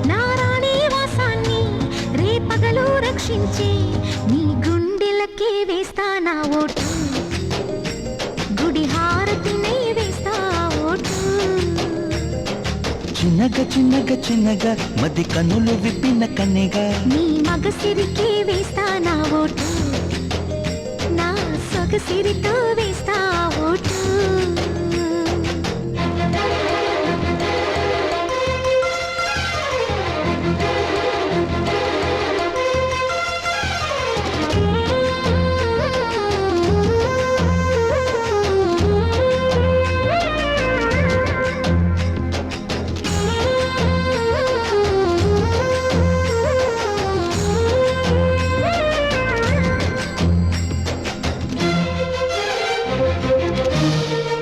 నారాణి వాసాన్ని రేపగలు రక్షించి నీ గుండెలకే వేస్తా నా ఓటు గుడి హారతినై వేస్తా ఓటు చిన్నగా చిన్నగా చిన్నగా మది కన్నులు విప్పిన కన్నెగా నీ మగసిరికే వేస్తా నా ఓటు నా సొగసిరితో వేస్తా